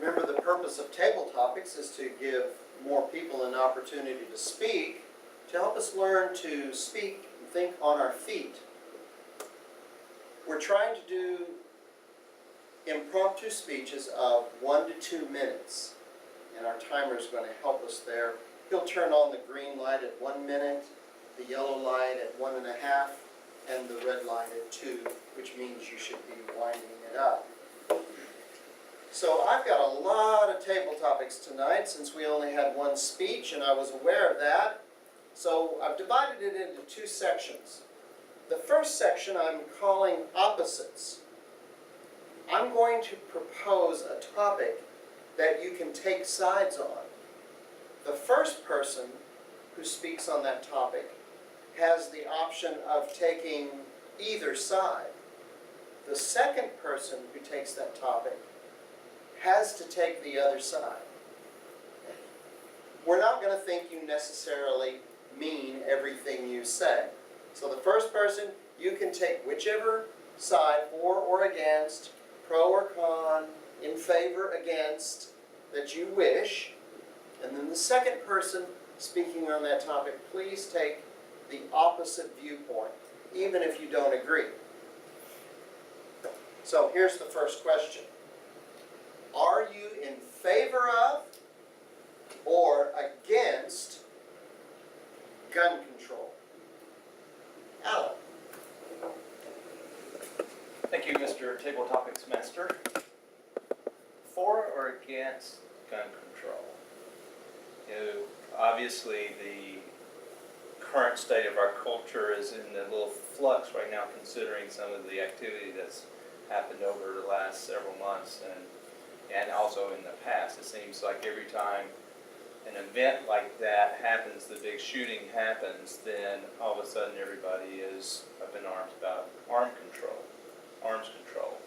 Remember, the purpose of table topics is to give more people an opportunity to speak, to help us learn to speak and think on our feet. We're trying to do impromptu speeches of 1 to 2 minutes, and our timer is going to help us there. He'll turn on the green light at 1 minute, the yellow light at 1.5, and the red light at 2, which means you should be winding it up. So I've got a lot of table topics tonight since we only had one speech, and I was aware of that. So I've divided it into 2 sections. The first section I'm calling opposites. I'm going to propose a topic that you can take sides on. The first person who speaks on that topic has the option of taking either side. The second person who takes that topic has to take the other side. We're not going to think you necessarily mean everything you say. So the first person, you can take whichever side, for or against, pro or con, in favor, against, that you wish. And then the second person speaking on that topic, please take the opposite viewpoint, even if you don't agree. So here's the first question. Are you in favor of or against gun control? Alan. Thank you, Mr. Table Topics Master. For or against gun control? You know, obviously the current state of our culture is in a little flux right now, considering some of the activity that's happened over the last several months and also in the past. It seems like every time an event like that happens, the big shooting happens, then all of a sudden everybody is up in arms about arms control.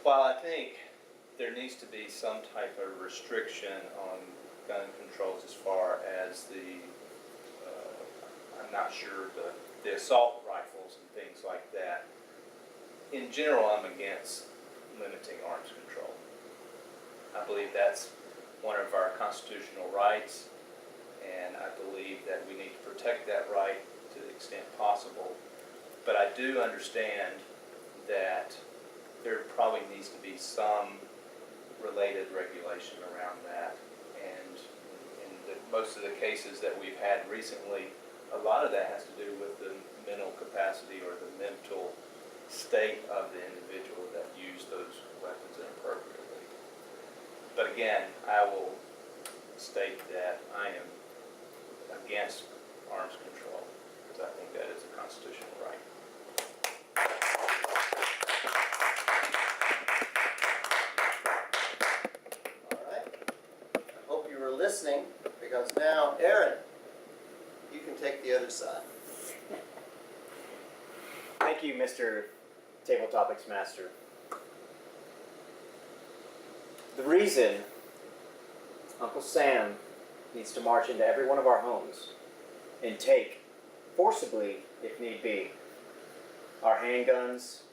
While I think there needs to be some type of restriction on gun controls as far as I'm not sure, the assault rifles and things like that. In general, I'm against limiting arms control. I believe that's one of our constitutional rights, and I believe that we need to protect that right to the extent possible. But I do understand that there probably needs to be some related regulation around that. And in most of the cases that we've had recently, a lot of that has to do with the mental capacity or the mental state of the individual that used those weapons inappropriately. But again, I will state that I am against arms control because I think that is a constitutional right. All right. I hope you were listening, because now, Aaron, you can take the other side. Thank you, Mr. Table Topics Master. The reason Uncle Sam needs to march into every one of our homes and take, forcibly if need be, our handguns,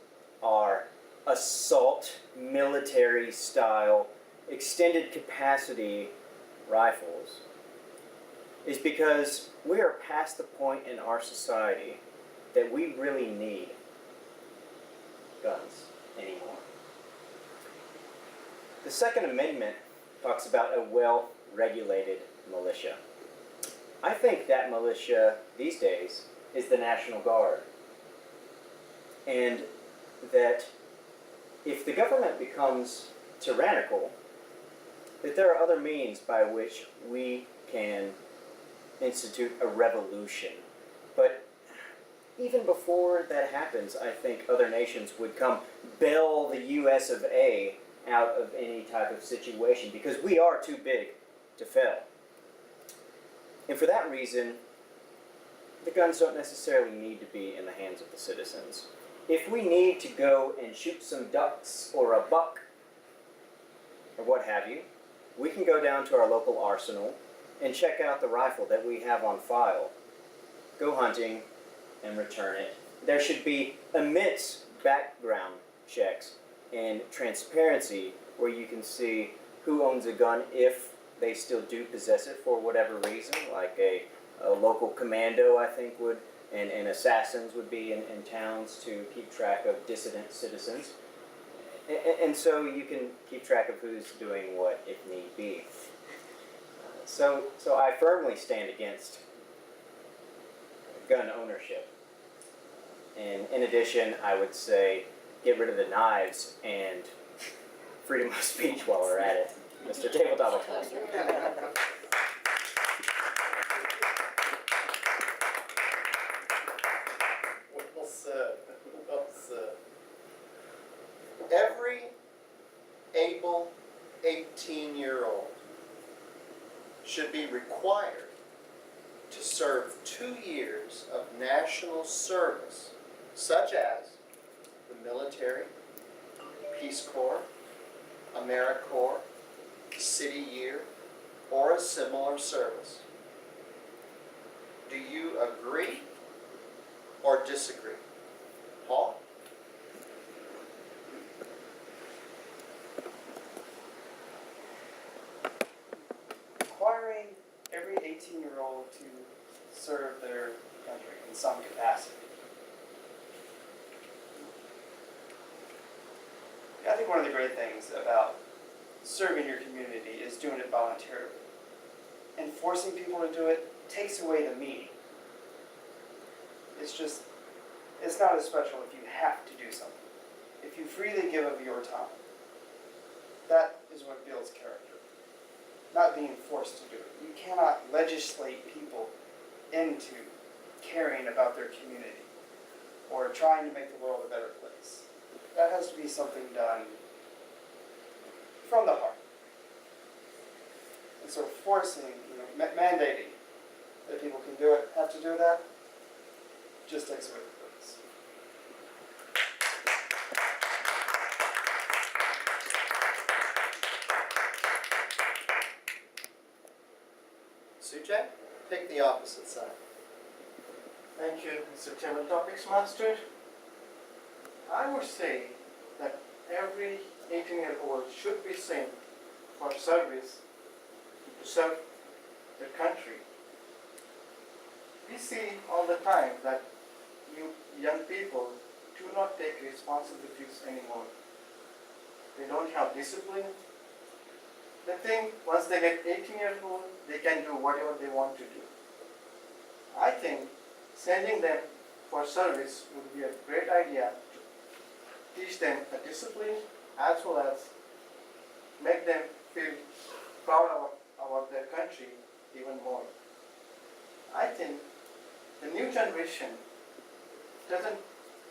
our assault military style extended capacity rifles, is because we are past the point in our society that we really need guns anymore. The Second Amendment talks about a well-regulated militia. I think that militia these days is the National Guard. And that if the government becomes tyrannical, that there are other means by which we can institute a revolution. But even before that happens, I think other nations would come bail the US of A out of any type of situation, because we are too big to fail. And for that reason, the guns don't necessarily need to be in the hands of the citizens. If we need to go and shoot some ducks or a buck or what have you, we can go down to our local arsenal and check out the rifle that we have on file, go hunting, and return it. There should be immense background checks and transparency where you can see who owns a gun if they still do possess it for whatever reason, like a local commando, I think, would, and assassins would be in towns to keep track of dissident citizens. And so you can keep track of who's doing what if need be. So I firmly stand against gun ownership. And in addition, I would say get rid of the knives and freedom of speech while we're at it. Mr. Tabletop Master. Well said. Well said. Every able 18-year-old should be required to serve 2 years of national service, such as the military, Peace Corps, AmeriCorps, City Year, or a similar service. Do you agree or disagree? Paul? Requiring every 18-year-old to serve their country in some capacity. I think one of the great things about serving your community is doing it voluntarily. And forcing people to do it takes away the meaning. It's not as special if you have to do something. If you freely give of your time, that is what builds character. Not being forced to do it. You cannot legislate people into caring about their community or trying to make the world a better place. That has to be something done from the heart. And so forcing, mandating that people can do it, have to do that, just takes away the purpose. Sujay, take the opposite side. Thank you, Mr. Tabletop Master. I would say that every 18-year-old should be sent for service to serve their country. We see all the time that you young people do not take responsibilities anymore. They don't have discipline. They think once they get 18 years old, they can do whatever they want to do. I think sending them for service would be a great idea to teach them a discipline as well as make them feel proud about their country even more. I think the new generation doesn't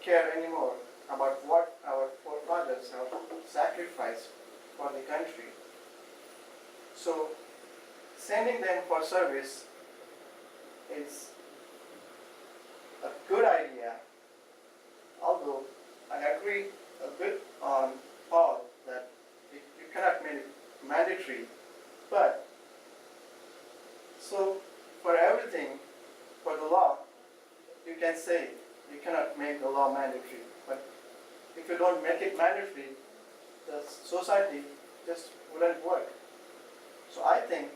care anymore about what our forefathers have sacrificed for the country. So sending them for service is a good idea, although I agree a bit on Paul that you cannot make it mandatory, but so for everything, for the law, you can say you cannot make the law mandatory, but if you don't make it mandatory, the society just wouldn't work. So I think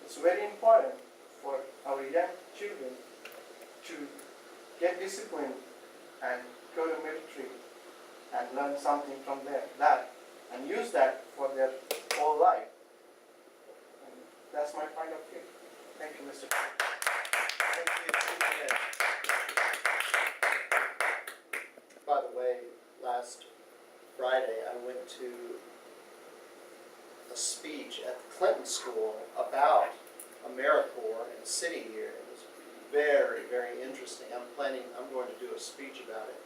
it's very important for our young children to get disciplined and go to military and learn something from that and use that for their whole life. And that's my point of view. Thank you, Mr. Chairman. Thank you, Sujay. By the way, last Friday I went to a speech at the Clinton School about AmeriCorps and City Year. It was very, very interesting. I'm going to do a speech about it.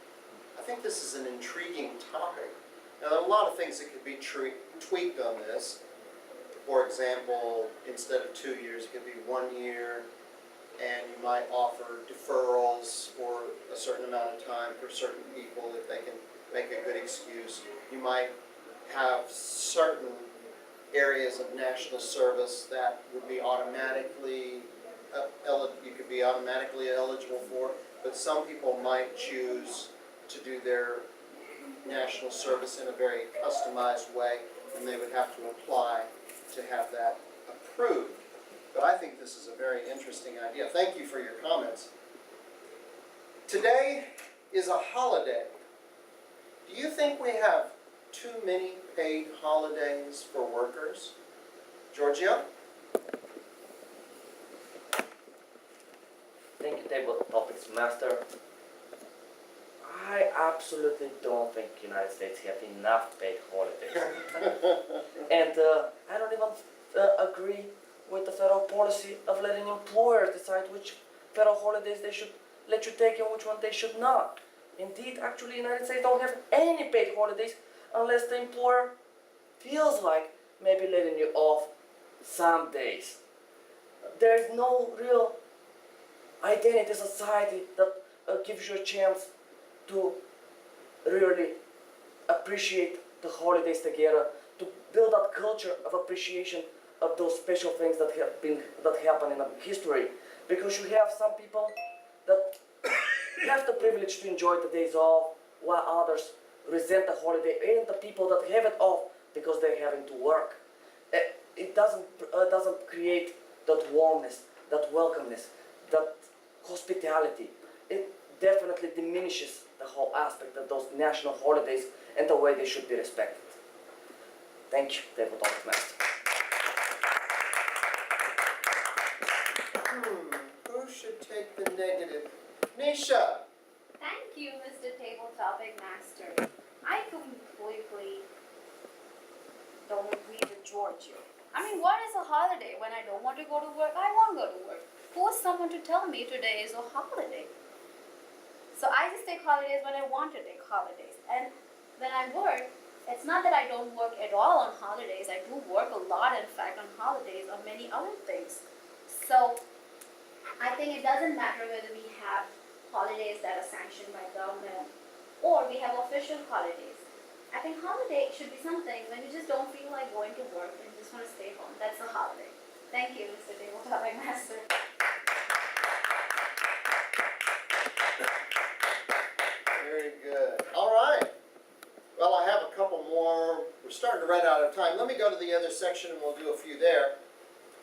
I think this is an intriguing topic. Now, there are a lot of things that could be tweaked on this. For example, instead of 2 years, it could be 1 year, and you might offer deferrals for a certain amount of time for certain people if they can make a good excuse. You might have certain areas of national service that would be automatically you could be automatically eligible for, but some people might choose to do their national service in a very customized way. and they would have to apply to have that approved. But I think this is a very interesting idea. Thank you for your comments. Today is a holiday. Do you think we have too many paid holidays for workers? Giorgio? Thank you, Table Topics Master. I absolutely don't think United States have enough paid holidays. And I don't even agree with the federal policy of letting employers decide which federal holidays they should let you take and which one they should not. Indeed, actually, United States don't have any paid holidays unless the employer feels like maybe letting you off some days. There is no real identity society that gives you a chance to really appreciate the holidays together, to build that culture of appreciation of those special things that happen in history. Because you have some people that have the privilege to enjoy the days off, while others resent the holiday, and the people that have it off because they're having to work. It doesn't create that warmness, that welcomeness, that hospitality. It definitely diminishes the whole aspect of those national holidays and the way they should be respected. Thank you, Table Topics Master. Who should take the negative? Nisha! Thank you, Mr. Table Topic Master. I completely don't agree with Giorgio. I mean, what is a holiday? When I don't want to go to work, I won't go to work. Who's someone to tell me today is a holiday? So I just take holidays when I want to take holidays. And when I work, it's not that I don't work at all on holidays. I do work a lot, in fact, on holidays, on many other things. So I think it doesn't matter whether we have holidays that are sanctioned by government or we have official holidays. I think holiday should be something when you just don't feel like going to work and you just want to stay home. That's a holiday. Thank you, Mr. Table Topic Master. Very good. All right. Well, I have a couple more. We're starting to run out of time. Let me go to the other section and we'll do a few there.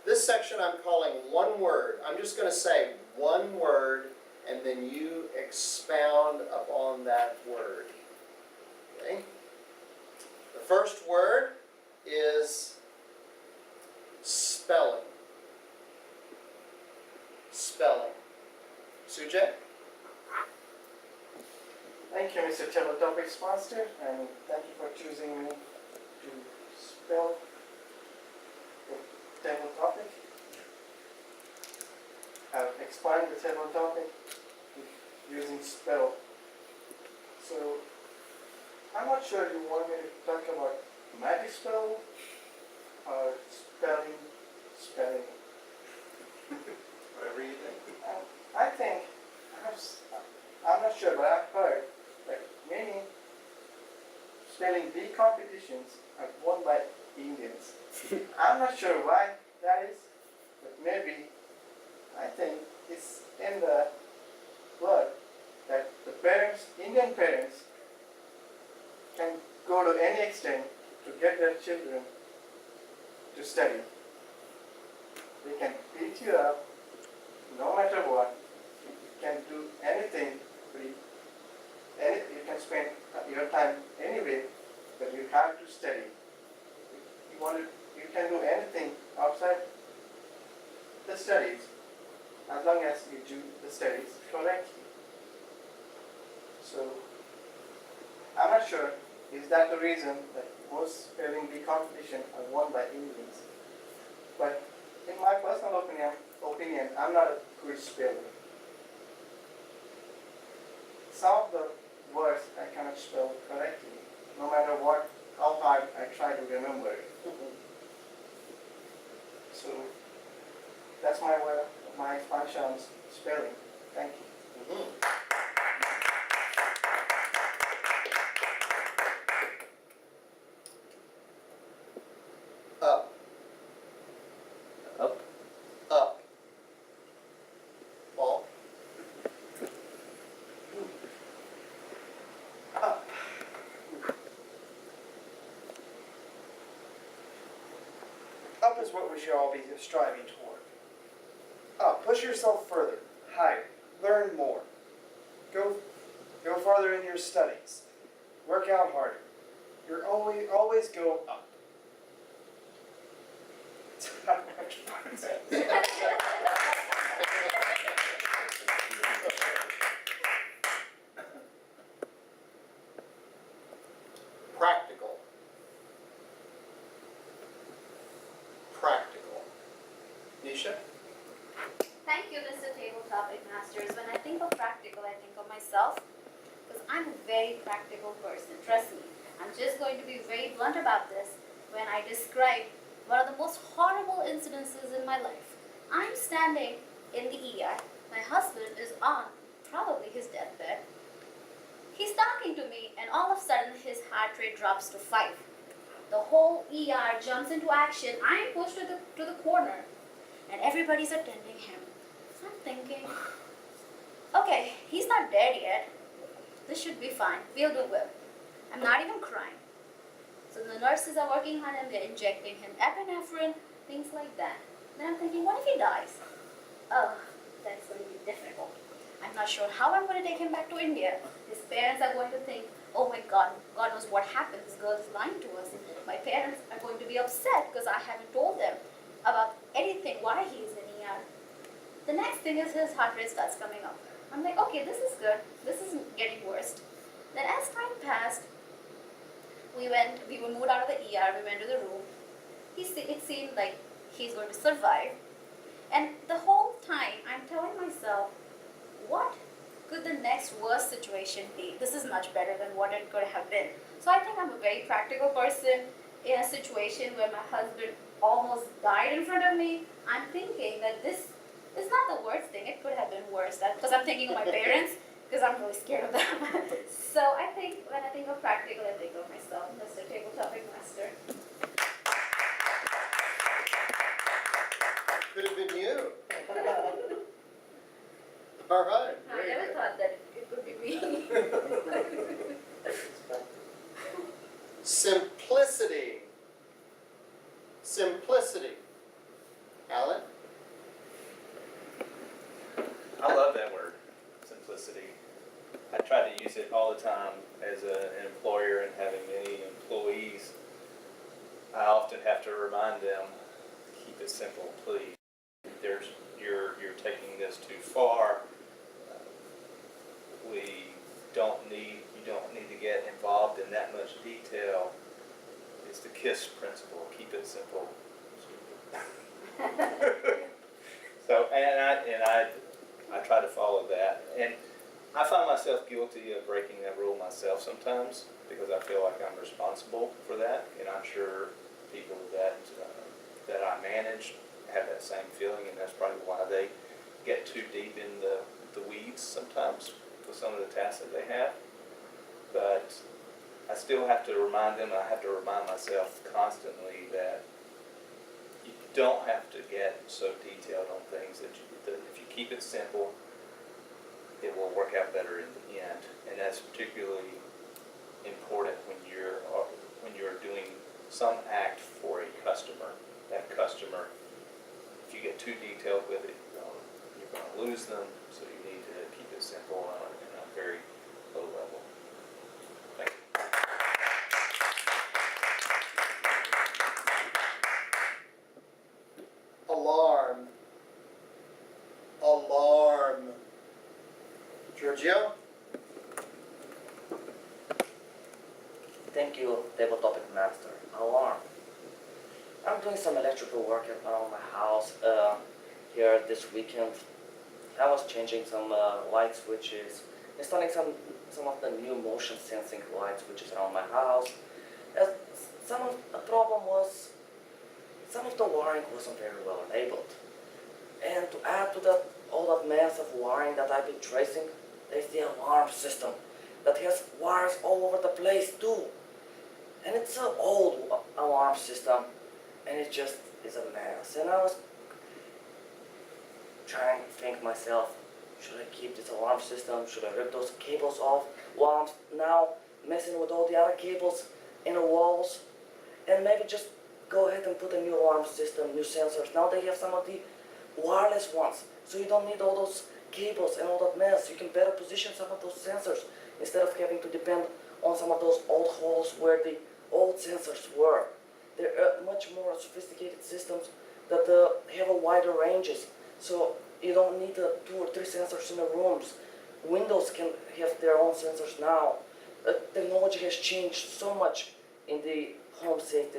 This section I'm calling one word. I'm just going to say one word and then you expound upon that word. Okay? The first word is spelling. Spelling. Sujay? Thank you, Mr. Table Topics Master, and thank you for choosing me to spell the table topic. I've explained the table topic using spell. So, I'm not sure you want me to talk about magic spell or spelling. Whatever you think. I think, I'm not sure, but I've heard that many spelling bee competitions are won by Indians. I'm not sure why that is, but maybe I think it's in the blood that the parents, Indian parents, can go to any extent to get their children to study. They can beat you up no matter what. You can do anything. You can spend your time anyway, but you have to study. You can do anything outside the studies as long as you do the studies correctly. So, I'm not sure, is that the reason that most spelling bee competitions are won by Indians? But in my personal opinion, I'm not a good speller. Some of the words I cannot spell correctly, no matter how hard I try to remember it. So that's my expansion on spelling. Thank you. Up. Up. Up. Paul? Up. top is what we should all be striving toward. Up, push yourself further, higher, learn more. Go farther in your studies. Work out harder. You're always go up. Practical. Practical. Nisha? Thank you, Mr. Table Topic Masters. When I think of practical, I think of myself because I'm a very practical person. Trust me. I'm just going to be very blunt about this when I describe one of the most horrible incidences in my life. I'm standing in the ER. My husband is on probably his deathbed. He's talking to me, and all of a sudden his heart rate drops to 5. The whole ER jumps into action. I'm pushed to the corner, and everybody's attending him. I'm thinking, okay, he's not dead yet. This should be fine. We'll do well. I'm not even crying. So the nurses are working on him. They're injecting him epinephrine, things like that. Then I'm thinking, what if he dies? Oh, that's going to be difficult. I'm not sure how I'm going to take him back to India. His parents are going to think, oh my God, God knows what happened. This girl is lying to us. My parents are going to be upset because I haven't told them about anything, why he is in ER. The next thing is his heart rate starts coming up. I'm like, okay, this is good. This isn't getting worse. Then as time passed, we were moved out of the ER, we went to the room. It seemed like he's going to survive. And the whole time, I'm telling myself, what could the next worst situation be? This is much better than what it could have been. So I think I'm a very practical person. In a situation where my husband almost died in front of me, I'm thinking that this is not the worst thing. It could have been worse. Because I'm thinking of my parents, because I'm really scared of them. So I think when I think of practical, I think of myself, Mr. Table Topic Master. Could have been you. All right. I never thought that it could be me. Simplicity. Simplicity. Alan? I love that word, simplicity. I try to use it all the time as an employer and having many employees. I often have to remind them, keep it simple, please. You're taking this too far. You don't need to get involved in that much detail. It's the KISS principle, keep it simple. So, I try to follow that. And I find myself guilty of breaking that rule myself sometimes because I feel like I'm responsible for that. And I'm sure people that I manage have that same feeling, and that's probably why they get too deep in the weeds sometimes with some of the tasks that they have. But I still have to remind them, and I have to remind myself constantly that you don't have to get so detailed on things that if you keep it simple, it will work out better in the end. And that's particularly important when you're doing some act for a customer. That customer, if you get too detailed with it, you're going to lose them. So you need to keep it simple and on a very low level. Thank you. Alarm. Alarm. Giorgio? Thank you, Table Topic Master. Alarm. I'm doing some electrical work around my house here this weekend. I was changing some light switches, installing some of the new motion sensing light switches around my house. The problem was some of the wiring wasn't very well enabled. And to add to all that mess of wiring that I've been tracing, there's the alarm system that has wires all over the place too. And it's an old alarm system, and it just is a mess. And I was trying to think myself, should I keep this alarm system? Should I rip those cables off while I'm now messing with all the other cables in the walls? And maybe just go ahead and put a new alarm system, new sensors. Now they have some of the wireless ones, so you don't need all those cables and all that mess. You can better position some of those sensors instead of having to depend on some of those old holes where the old sensors were. There are much more sophisticated systems that have a wider ranges, so you don't need 2 or 3 sensors in the rooms. Windows can have their own sensors now. Technology has changed so much in the home safety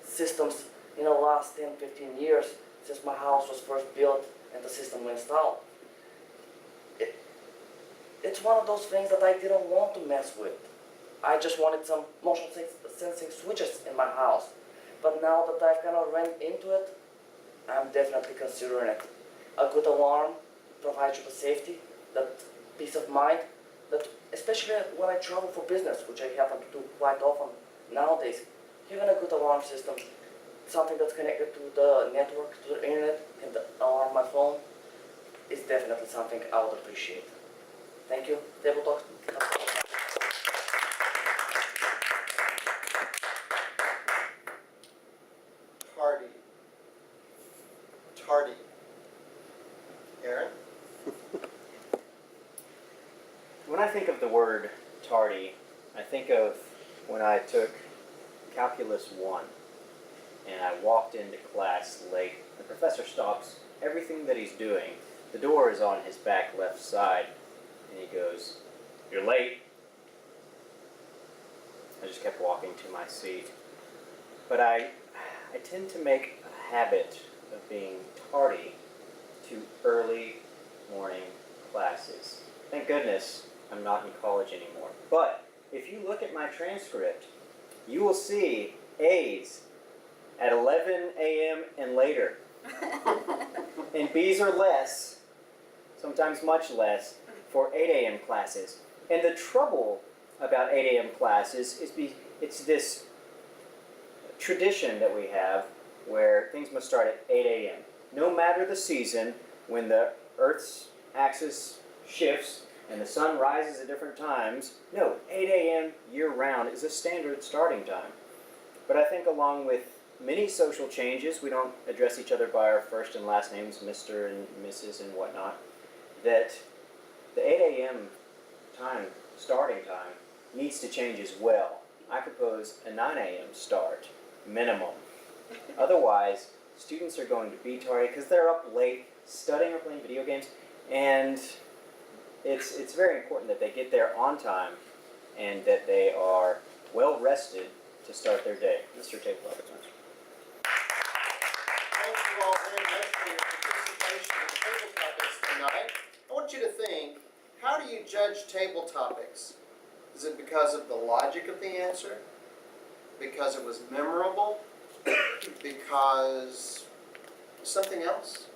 systems in the last 10, 15 years since my house was first built and the system was installed. It's one of those things that I didn't want to mess with. I just wanted some motion sensing switches in my house. But now that I've kind of ran into it, I'm definitely considering it. A good alarm provides you the safety, that peace of mind, that especially when I travel for business, which I happen to do quite often nowadays, having a good alarm system, something that's connected to the network, to the internet, and the alarm on my phone, is definitely something I would appreciate. Thank you. Table Talk. Tardy. Aaron? When I think of the word tardy, I think of when I took Calculus 1 and I walked into class late. The professor stops everything that he's doing. The door is on his back left side and he goes, "You're late." I just kept walking to my seat. But I tend to make a habit of being tardy to early morning classes. Thank goodness I'm not in college anymore. But if you look at my transcript, you will see A's at 11 a.m. and later. And B's are less, sometimes much less, for 8 a.m. classes. And the trouble about 8 a.m. classes is it's this tradition that we have where things must start at 8 a.m. No matter the season, when the Earth's axis shifts and the sun rises at different times, no, 8 a.m. year-round is a standard starting time. But I think along with many social changes, we don't address each other by our first and last names, Mr. and Mrs. and whatnot, that the 8 a.m. starting time, needs to change as well. I propose a 9 a.m. start, minimum. Otherwise, students are going to be tardy because they're up late studying or playing video games, and it's very important that they get there on time and that they are well rested to start their day. Mr. Table Topics. Thank you all very much for your participation in Table Topics tonight. I want you to think, how do you judge table topics? Is it because of the logic of the answer? Because it was memorable? Because something else?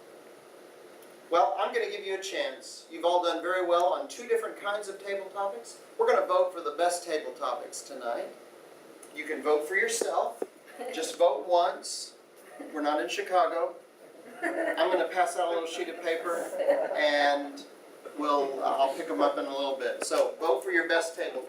Well, I'm going to give you a chance. You've all done very well on 2 different kinds of table topics. We're going to vote for the best table topics tonight. You can vote for yourself. Just vote once. We're not in Chicago. I'm going to pass out a little sheet of paper, and I'll pick them up in a little bit. So vote for your best table